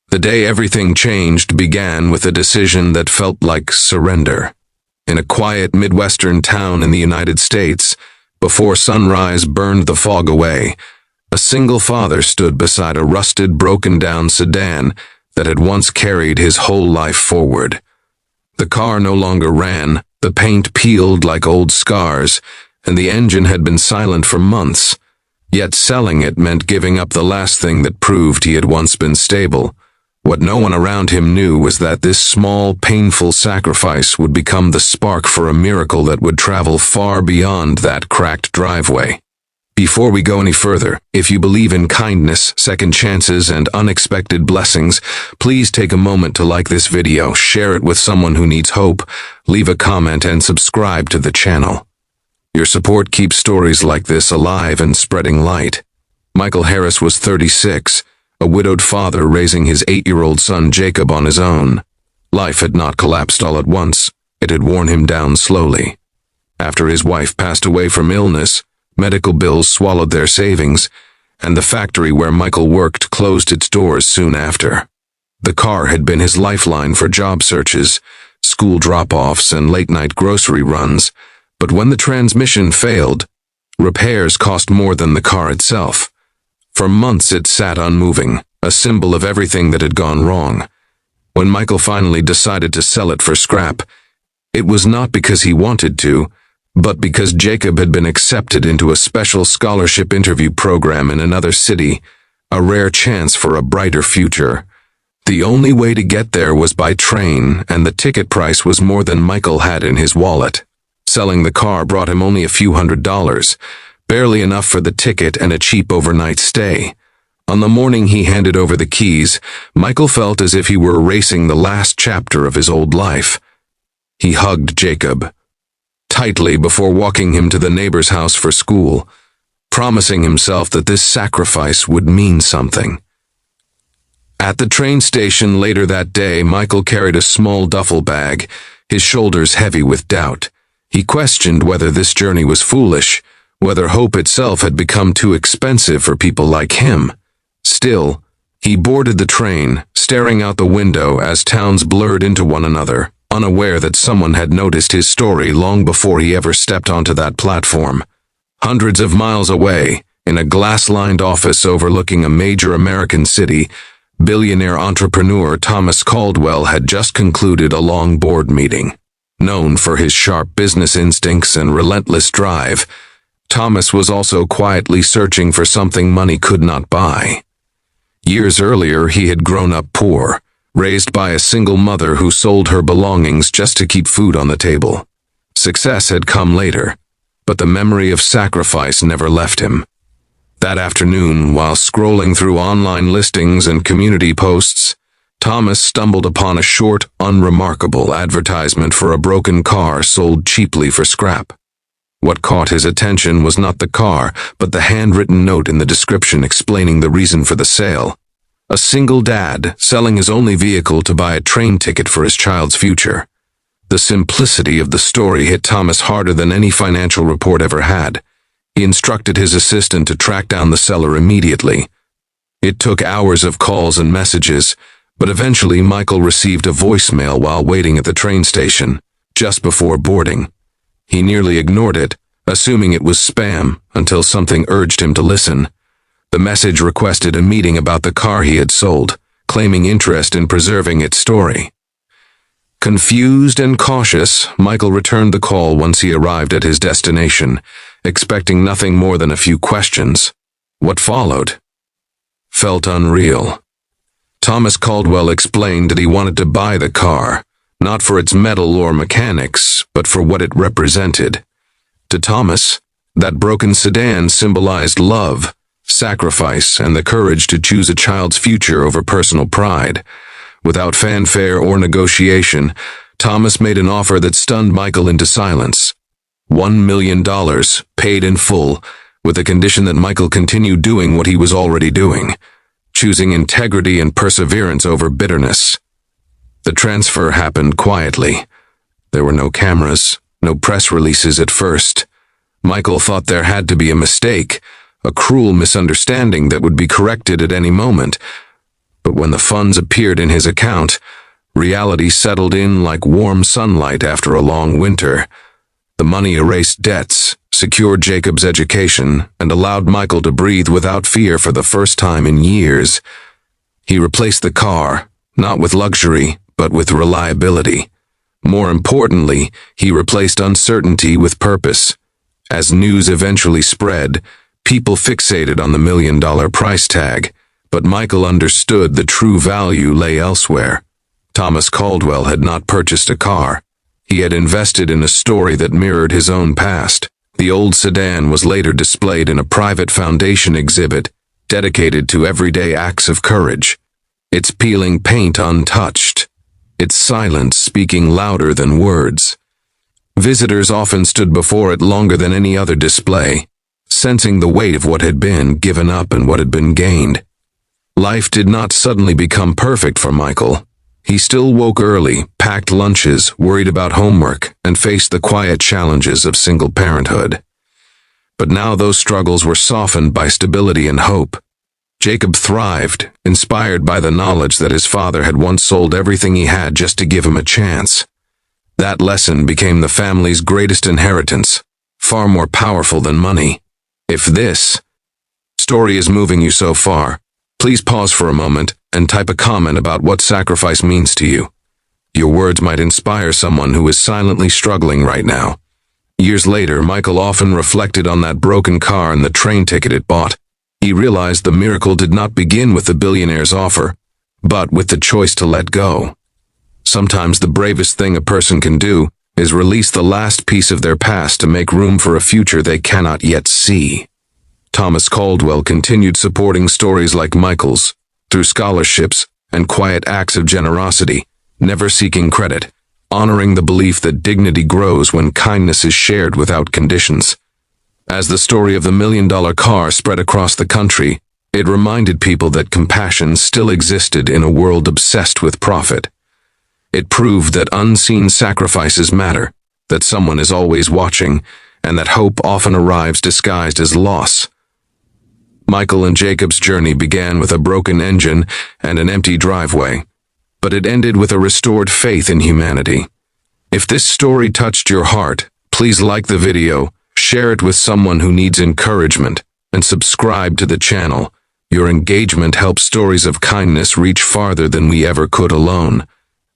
The day everything changed began with a decision that felt like surrender. In a quiet Midwestern town in the United States, before sunrise burned the fog away, a single father stood beside a rusted, broken-down sedan that had once carried his whole life forward. The car no longer ran, the paint peeled like old scars, and the engine had been silent for months. Yet selling it meant giving up the last thing that proved he had once been stable. What no one around him knew was that this small, painful sacrifice would become the spark for a miracle that would travel far beyond that cracked driveway. Before we go any further, if you believe in kindness, second chances, and unexpected blessings, please take a moment to like this video, share it with someone who needs hope, leave a comment, and subscribe to the channel. Your support keeps stories like this alive and spreading light. Michael Harris was 36, a widowed father raising his 8-year-old son Jacob on his own. Life had not collapsed all at once. It had worn him down slowly. After his wife passed away from illness, medical bills swallowed their savings, and the factory where Michael worked closed its doors soon after. The car had been his lifeline for job searches, school drop-offs, and late-night grocery runs, but when the transmission failed, repairs cost more than the car itself. For months it sat unmoving, a symbol of everything that had gone wrong. When Michael finally decided to sell it for scrap, it was not because he wanted to, but because Jacob had been accepted into a special scholarship interview program in another city, a rare chance for a brighter future. The only way to get there was by train, and the ticket price was more than Michael had in his wallet. Selling the car brought him only a few $100s, barely enough for the ticket and a cheap overnight stay. On the morning he handed over the keys, Michael felt as if he were erasing the last chapter of his old life. He hugged Jacob tightly before walking him to the neighbor's house for school, promising himself that this sacrifice would mean something. At the train station later that day, Michael carried a small duffel bag, his shoulders heavy with doubt. He questioned whether this journey was foolish, whether hope itself had become too expensive for people like him. Still, he boarded the train, staring out the window as towns blurred into one another, unaware that someone had noticed his story long before he ever stepped onto that platform. Hundreds of miles away, in a glass-lined office overlooking a major American city, billionaire entrepreneur Thomas Caldwell had just concluded a long board meeting. Known for his sharp business instincts and relentless drive, Thomas was also quietly searching for something money could not buy. Years earlier, he had grown up poor, raised by a single mother who sold her belongings just to keep food on the table. Success had come later, but the memory of sacrifice never left him. That afternoon, while scrolling through online listings and community posts, Thomas stumbled upon a short, unremarkable advertisement for a broken car sold cheaply for scrap. What caught his attention was not the car, but the handwritten note in the description explaining the reason for the sale. A single dad selling his only vehicle to buy a train ticket for his child's future. The simplicity of the story hit Thomas harder than any financial report ever had. He instructed his assistant to track down the seller immediately. It took hours of calls and messages, but eventually Michael received a voicemail while waiting at the train station, just before boarding. He nearly ignored it, assuming it was spam, until something urged him to listen. The message requested a meeting about the car he had sold, claiming interest in preserving its story. Confused and cautious, Michael returned the call once he arrived at his destination, expecting nothing more than a few questions. What followed felt unreal. Thomas Caldwell explained that he wanted to buy the car, not for its metal or mechanics, but for what it represented. To Thomas, that broken sedan symbolized love, sacrifice, and the courage to choose a child's future over personal pride. Without fanfare or negotiation, Thomas made an offer that stunned Michael into silence. $1 million, paid in full, with the condition that Michael continue doing what he was already doing, choosing integrity and perseverance over bitterness. The transfer happened quietly. There were no cameras, no press releases at first. Michael thought there had to be a mistake, a cruel misunderstanding that would be corrected at any moment. But when the funds appeared in his account, reality settled in like warm sunlight after a long winter. The money erased debts, secured Jacob's education, and allowed Michael to breathe without fear for the first time in years. He replaced the car, not with luxury, but with reliability. More importantly, he replaced uncertainty with purpose. As news eventually spread, people fixated on the $1 million price tag, but Michael understood the true value lay elsewhere. Thomas Caldwell had not purchased a car. He had invested in a story that mirrored his own past. The old sedan was later displayed in a private foundation exhibit dedicated to everyday acts of courage, its peeling paint untouched, its silence speaking louder than words. Visitors often stood before it longer than any other display, sensing the weight of what had been given up and what had been gained. Life did not suddenly become perfect for Michael. He still woke early, packed lunches, worried about homework, and faced the quiet challenges of single parenthood. But now those struggles were softened by stability and hope. Jacob thrived, inspired by the knowledge that his father had once sold everything he had just to give him a chance. That lesson became the family's greatest inheritance, far more powerful than money. If this story is moving you so far, please pause for a moment and type a comment about what sacrifice means to you. Your words might inspire someone who is silently struggling right now. Years later, Michael often reflected on that broken car and the train ticket it bought. He realized the miracle did not begin with the billionaire's offer, but with the choice to let go. Sometimes the bravest thing a person can do is release the last piece of their past to make room for a future they cannot yet see. Thomas Caldwell continued supporting stories like Michael's through scholarships and quiet acts of generosity, never seeking credit, honoring the belief that dignity grows when kindness is shared without conditions. As the story of the $1 million car spread across the country, it reminded people that compassion still existed in a world obsessed with profit. It proved that unseen sacrifices matter, that someone is always watching, and that hope often arrives disguised as loss. Michael and Jacob's journey began with a broken engine and an empty driveway, but it ended with a restored faith in humanity. If this story touched your heart, please like the video, share it with someone who needs encouragement, and subscribe to the channel. Your engagement helps stories of kindness reach farther than we ever could alone.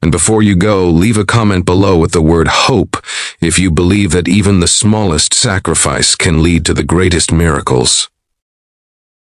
And before you go, leave a comment below with the word hope if you believe that even the smallest sacrifice can lead to the greatest miracles.